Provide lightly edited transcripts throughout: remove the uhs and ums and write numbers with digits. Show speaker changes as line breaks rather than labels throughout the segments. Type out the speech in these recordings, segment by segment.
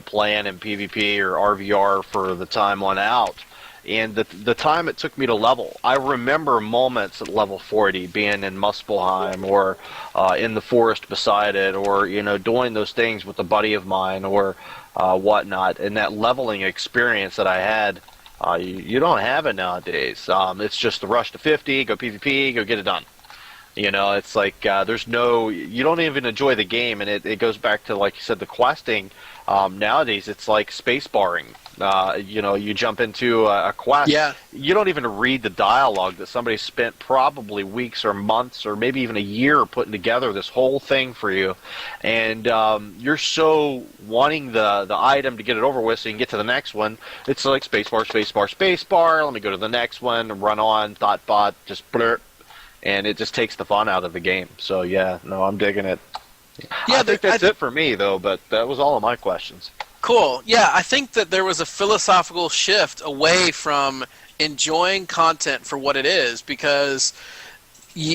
playing in PvP or RVR for the time on out. And the time it took me to level, I remember moments at level 40 being in Muspelheim or in the forest beside it, or doing those things with a buddy of mine or whatnot. And that leveling experience that I had, you don't have it nowadays. It's just the rush to 50, go PvP, go get it done. It's like you don't even enjoy the game, and it goes back to, like you said, the questing. Nowadays, it's like space barring. You jump into a quest.
Yeah.
You don't even read the dialogue that somebody spent probably weeks or months or maybe even a year putting together this whole thing for you. And you're so wanting the item to get it over with so you can get to the next one. It's like spacebar, spacebar, spacebar. Let me go to the next one, run on, thought bot, just blur. And it just takes the fun out of the game. So, yeah, no, I'm digging it. Yeah, I think that's it for me, though, but that was all of my questions.
Cool. Yeah, I think that there was a philosophical shift away from enjoying content for what it is, because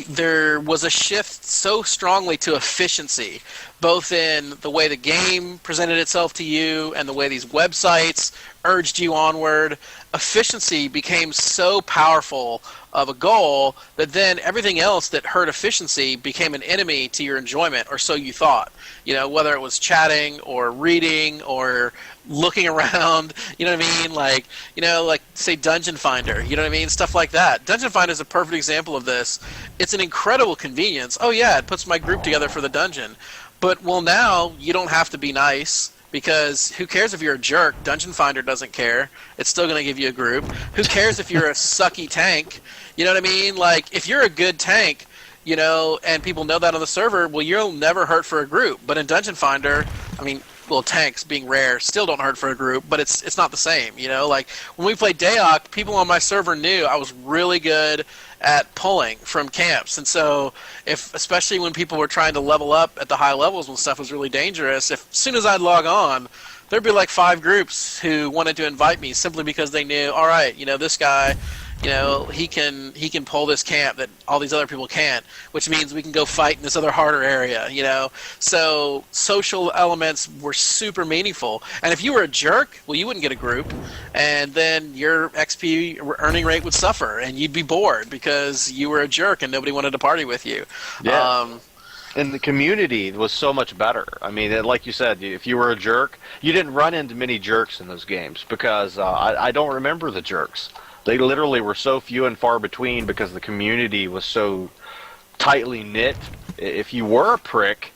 there was a shift so strongly to efficiency, both in the way the game presented itself to you and the way these websites urged you onward. Efficiency became so powerful of a goal that then everything else that hurt efficiency became an enemy to your enjoyment, or so you thought. Whether it was chatting or reading or looking around, you know what I mean? Like say Dungeon Finder, you know what I mean? Stuff like that. Dungeon Finder is a perfect example of this. It's an incredible convenience. Oh yeah, it puts my group together for the dungeon. But, well, now you don't have to be nice, because who cares if you're a jerk? Dungeon Finder doesn't care. It's still going to give you a group. Who cares if you're a sucky tank? You know what I mean? Like, if you're a good tank, and people know that on the server, well, you'll never hurt for a group. But in Dungeon Finder, I mean, well, tanks being rare still don't hurt for a group, but it's not the same, Like, when we played Daok, people on my server knew I was really good at pulling from camps. And so, especially when people were trying to level up at the high levels when stuff was really dangerous, as soon as I'd log on, there'd be like 5 groups who wanted to invite me simply because they knew, all right, this guy, he can pull this camp that all these other people can't, which means we can go fight in this other harder area, So social elements were super meaningful. And if you were a jerk, well, you wouldn't get a group, and then your XP earning rate would suffer, and you'd be bored because you were a jerk and nobody wanted to party with you.
Yeah. And the community was so much better. I mean, like you said, if you were a jerk, you didn't run into many jerks in those games, because I don't remember the jerks. They literally were so few and far between because the community was so tightly knit. If you were a prick,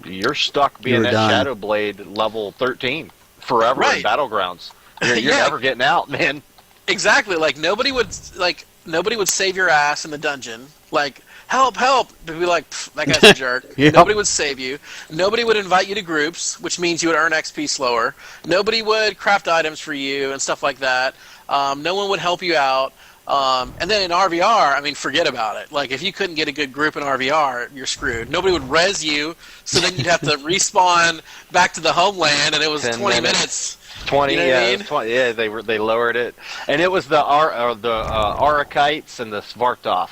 you're stuck being that Shadow Blade level 13 forever in Battlegrounds. You're never getting out, man.
Exactly. Like nobody would save your ass in the dungeon. Like, help, help. They'd be like, that guy's a jerk. Yep. Nobody would save you. Nobody would invite you to groups, which means you would earn XP slower. Nobody would craft items for you and stuff like that. No one would help you out. And then in RVR, I mean, forget about it. Like, if you couldn't get a good group in RVR, you're screwed. Nobody would res you, so then you'd have to respawn back to the homeland, and it was 20 minutes.
20,
you know what I mean?
20, yeah, they lowered it. And it was the Arakites and the Svartov,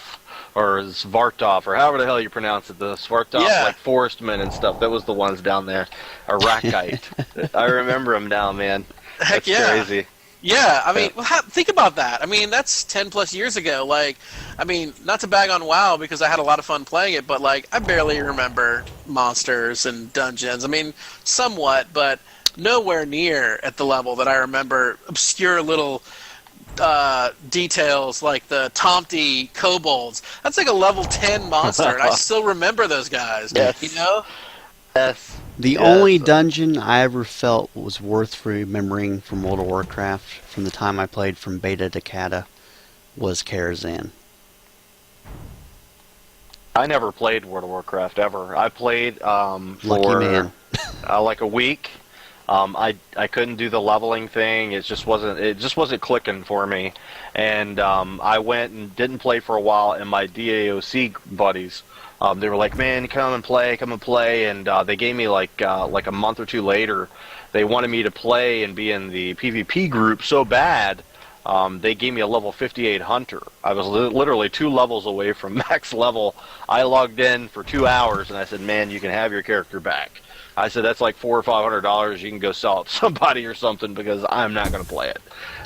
or Svartov, or however the hell you pronounce it, the Svartov, like forestmen and stuff. That was the ones down there. Arakite. I remember them now, man.
Heck
That's crazy.
Yeah, I mean, think about that. I mean, that's 10 plus years ago. Like, I mean, not to bag on WoW because I had a lot of fun playing it, but like, I barely remember monsters and dungeons. I mean, somewhat, but nowhere near at the level that I remember obscure little details like the Tomty kobolds. That's like a level 10 monster, and I still remember those guys.
Yes. Yes.
The only dungeon I ever felt was worth remembering from World of Warcraft from the time I played from beta to Kata was Karazhan.
I never played World of Warcraft ever. I played
Lucky man.
Like a week. I couldn't do the leveling thing. It just wasn't clicking for me. And I went and didn't play for a while, and my DAOC buddies, they were like, man, come and play, and they gave me like a month or two later, they wanted me to play and be in the PvP group so bad, they gave me a level 58 hunter. I was literally 2 levels away from max level. I logged in for 2 hours, and I said, man, you can have your character back. I said, that's like $400 or $500. You can go sell it to somebody or something because I'm not going to play it.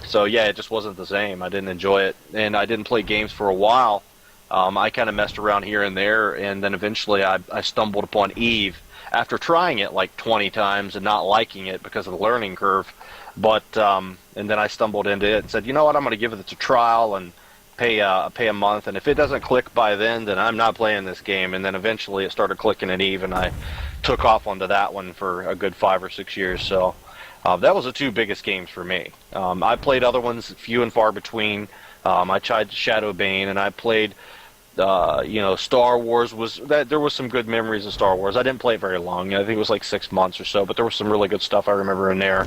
So yeah, it just wasn't the same. I didn't enjoy it, and I didn't play games for a while. I kind of messed around here and there, and then eventually I stumbled upon Eve after trying it like 20 times and not liking it because of the learning curve. But and then I stumbled into it and said, you know what, I'm going to give it a trial and pay a month, and if it doesn't click by then I'm not playing this game. And then eventually it started clicking at Eve, and I took off onto that one for a good 5 or 6 years. So that was the two biggest games for me. I played other ones few and far between. I tried Shadow Bane, and I played Star Wars. There was some good memories of Star Wars. I didn't play it very long. I think it was like 6 months or so, but there was some really good stuff I remember in there.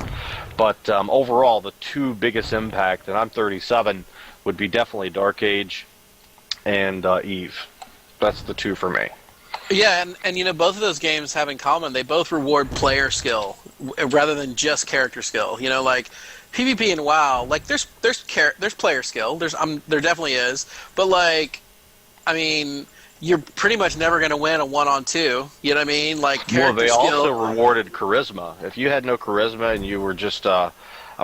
But overall, the two biggest impact, and I'm 37, would be definitely Dark Age and Eve. That's the two for me.
Yeah, and both of those games have in common, they both reward player skill rather than just character skill. Like PvP and WoW, like there's player skill. There definitely is, but like, I mean, you're pretty much never going to win a 1-on-2. You know what I mean? Like character skill.
Well, they also rewarded charisma. If you had no charisma and you were just a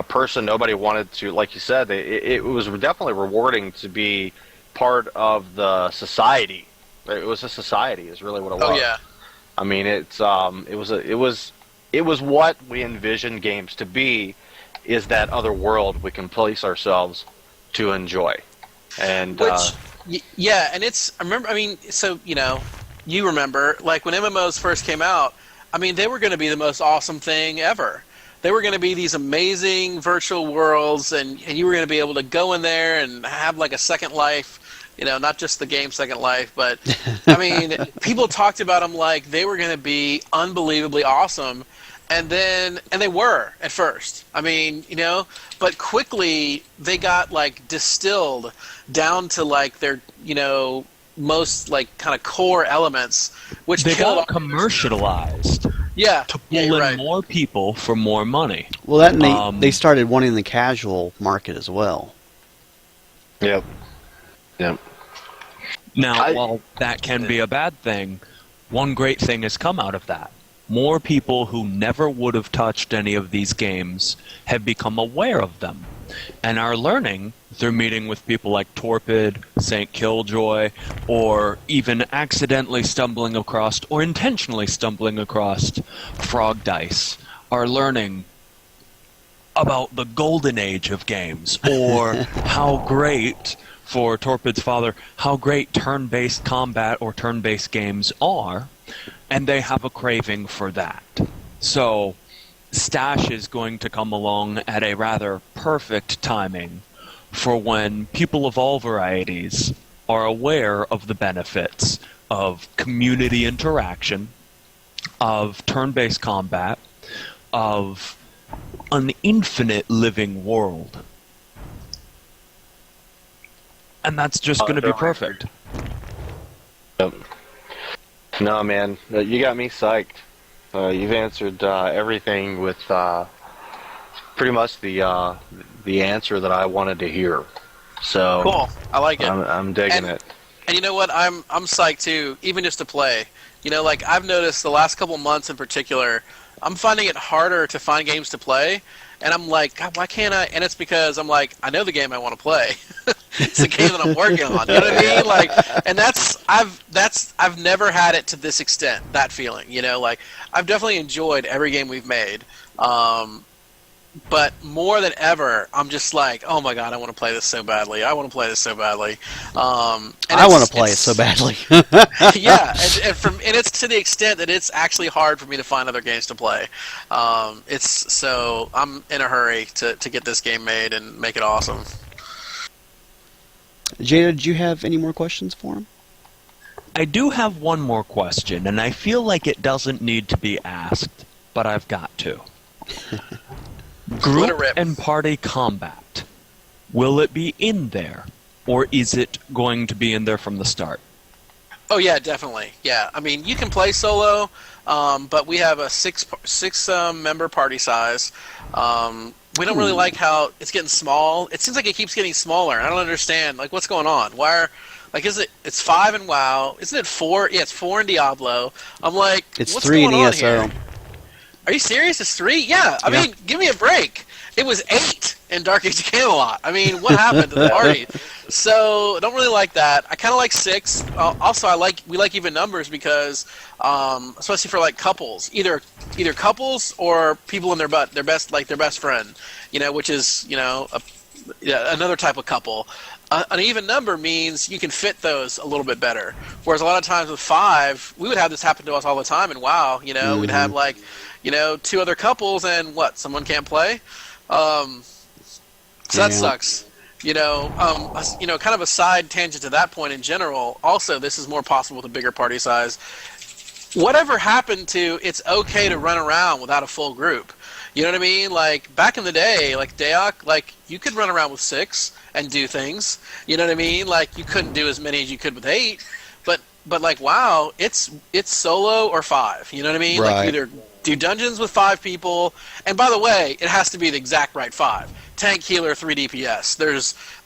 person nobody wanted to, like you said, it was definitely rewarding to be part of the society. It was a society, is really what it was.
Oh yeah.
I mean, it was what we envisioned games to be, is that other world we can place ourselves to enjoy. And
yeah, and you remember, like when MMOs first came out, I mean, they were going to be the most awesome thing ever. They were going to be these amazing virtual worlds, and you were going to be able to go in there and have like a second life. Not just the game Second Life, but I mean, people talked about them like they were going to be unbelievably awesome, and they were at first. I mean, but quickly they got like distilled down to like their, most like kind of core elements, which
they
killed
got commercialized.
Yeah,
to pull in more people for more money.
Well, that and they started wanting the casual market as well.
Yep.
Now, while that can be a bad thing, one great thing has come out of that. More people who never would have touched any of these games have become aware of them and are learning through meeting with people like Torpid, St. Killjoy, or even accidentally stumbling across or intentionally stumbling across Frog Dice, are learning about the golden age of games, or how great, for Torpid's father, how great turn-based combat or turn-based games are, and they have a craving for that. So, Stash is going to come along at a rather perfect timing for when people of all varieties are aware of the benefits of community interaction, of turn-based combat, of an infinite living world. And that's just going to be perfect.
Yep. No, man, you got me psyched. You've answered everything with pretty much the answer that I wanted to hear. So
cool. I like it.
I'm digging it.
And you know what? I'm psyched too, even just to play. Like I've noticed the last couple months in particular, I'm finding it harder to find games to play. And I'm like, God, why can't I? And it's because I'm like, I know the game I want to play. It's the game that I'm working on. You know what I mean? Like, and I've never had it to this extent. That feeling, like I've definitely enjoyed every game we've made. But more than ever, I'm just like, oh my God, I want to play this so badly. I want to play this so badly.
I want to play it so badly.
Yeah, and it's to the extent that it's actually hard for me to find other games to play. So I'm in a hurry to get this game made and make it awesome.
Jada, did you have any more questions for him?
I do have one more question, and I feel like it doesn't need to be asked, but I've got to. Group and party combat. Will it be in there, or is it going to be in there from the start?
Oh yeah, definitely. Yeah, I mean you can play solo, but we have a six member party size. We don't really like how it's getting small. It seems like it keeps getting smaller. I don't understand. Like, what's going on? It's 5 in WoW? Isn't it 4? Yeah, it's 4 in Diablo. I'm like,
it's
what's
3
going
in
on
ESO.
here? Are you serious? It's 3? Yeah. I mean, give me a break. It was 8 in Dark Age of Camelot. I mean, what happened to the party? So I don't really like that. I kind of like 6. Also, we like even numbers because, especially for like couples, either couples or people in their best friend, which is another type of couple. An even number means you can fit those a little bit better. Whereas a lot of times with 5, we would have this happen to us all the time. And WoW, we'd have like, 2 other couples and someone can't play. So that sucks. Kind of a side tangent to that point in general. Also, this is more possible with a bigger party size. Whatever happened to it's okay to run around without a full group? You know what I mean? Like back in the day, like Daok, like you could run around with 6 and do things. You know what I mean? Like you couldn't do as many as you could with 8, but like WoW, it's solo or 5. You know what I mean?
Right.
Like either do dungeons with 5 people, and by the way, it has to be the exact right 5. Tank, healer, 3 DPS.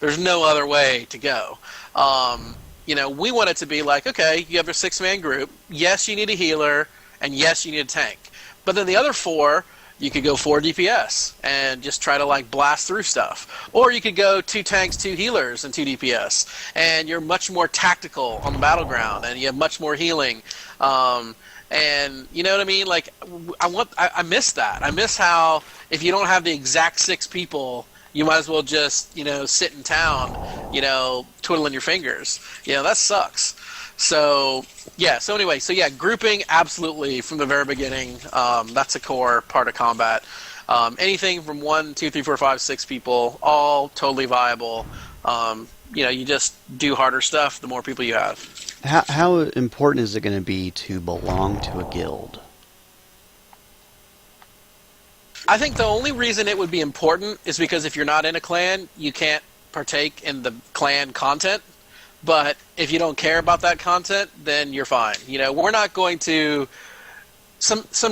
There's no other way to go. We want it to be like, okay, you have a 6-man group. Yes, you need a healer, and yes, you need a tank. But then the other 4, you could go 4 DPS and just try to like blast through stuff. Or you could go 2 tanks, 2 healers, and 2 DPS. And you're much more tactical on the battleground, and you have much more healing. And you know what I mean? Like, I miss that. I miss how if you don't have the exact 6 people, you might as well just, sit in town, twiddling your fingers. That sucks. So anyway, grouping, absolutely, from the very beginning. That's a core part of combat. Anything from 1, 2, 3, 4, 5, 6 people, all totally viable. You just do harder stuff the more people you have.
How important is it going to be to belong to a guild?
I think the only reason it would be important is because if you're not in a clan, you can't partake in the clan content. But if you don't care about that content, then you're fine. We're not going to...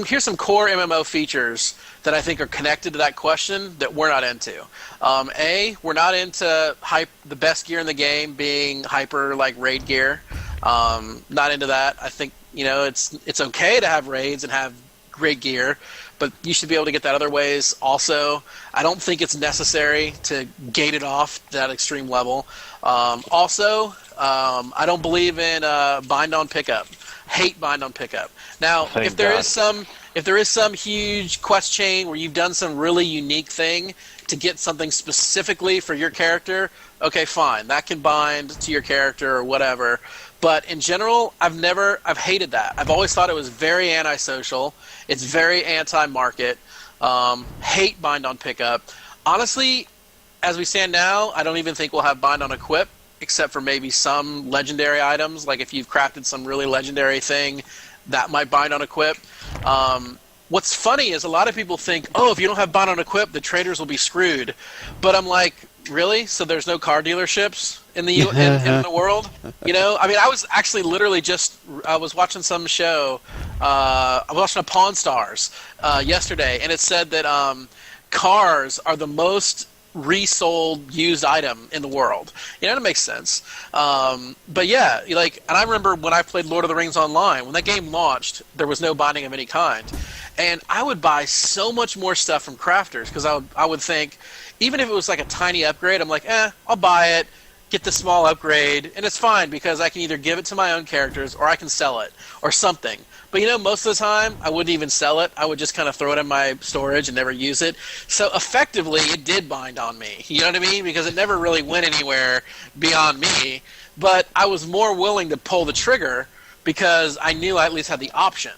Here's some core MMO features that I think are connected to that question that we're not into. We're not into the best gear in the game being hyper like raid gear. Not into that. I think it's okay to have raids and have great gear, but you should be able to get that other ways also. I don't think it's necessary to gate it off to that extreme level. I don't believe in bind on pickup. Hate bind on pickup. Now, if there is some huge quest chain where you've done some really unique thing to get something specifically for your character, okay, fine. That can bind to your character or whatever. But in general, I've hated that. I've always thought it was very antisocial. It's very anti-market. Hate bind on pickup. Honestly, as we stand now, I don't even think we'll have bind on equip, except for maybe some legendary items. Like if you've crafted some really legendary thing, that might bind on equip. What's funny is a lot of people think, oh, if you don't have bind on equip, the traders will be screwed. But I'm like, really? So there's no car dealerships in the in the world? I mean, I was actually literally I was watching some show. I was watching a Pawn Stars yesterday, and it said that cars are the most resold used item in the world. It makes sense. But yeah, and I remember when I played Lord of the Rings Online, when that game launched, there was no binding of any kind. And I would buy so much more stuff from crafters because I would think, even if it was like a tiny upgrade, I'm like, I'll buy it, get the small upgrade, and it's fine because I can either give it to my own characters or I can sell it or something. But most of the time, I wouldn't even sell it. I would just kind of throw it in my storage and never use it. So effectively, it did bind on me. You know what I mean? Because it never really went anywhere beyond me. But I was more willing to pull the trigger because I knew I at least had the option.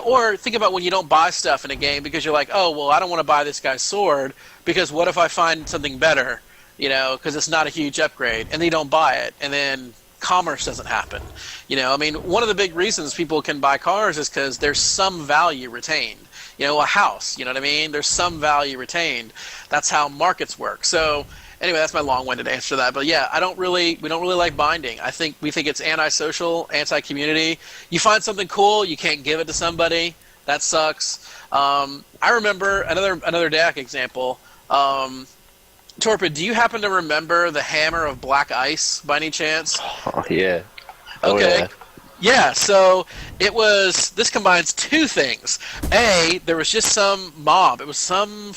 Or think about when you don't buy stuff in a game because you're like, oh, well, I don't want to buy this guy's sword because what if I find something better? Because it's not a huge upgrade. And then you don't buy it. And then commerce doesn't happen. I mean, one of the big reasons people can buy cars is because there's some value retained. A house, you know what I mean? There's some value retained. That's how markets work. So anyway, that's my long-winded answer to that. But yeah, we don't really like binding. We think it's antisocial, anti-community. You find something cool, you can't give it to somebody. That sucks. I remember another DAC example. Torpid, do you happen to remember the Hammer of Black Ice by any chance?
Oh, yeah.
Okay.
Yeah.
Yeah, so this combines two things. A, there was just some mob. It was some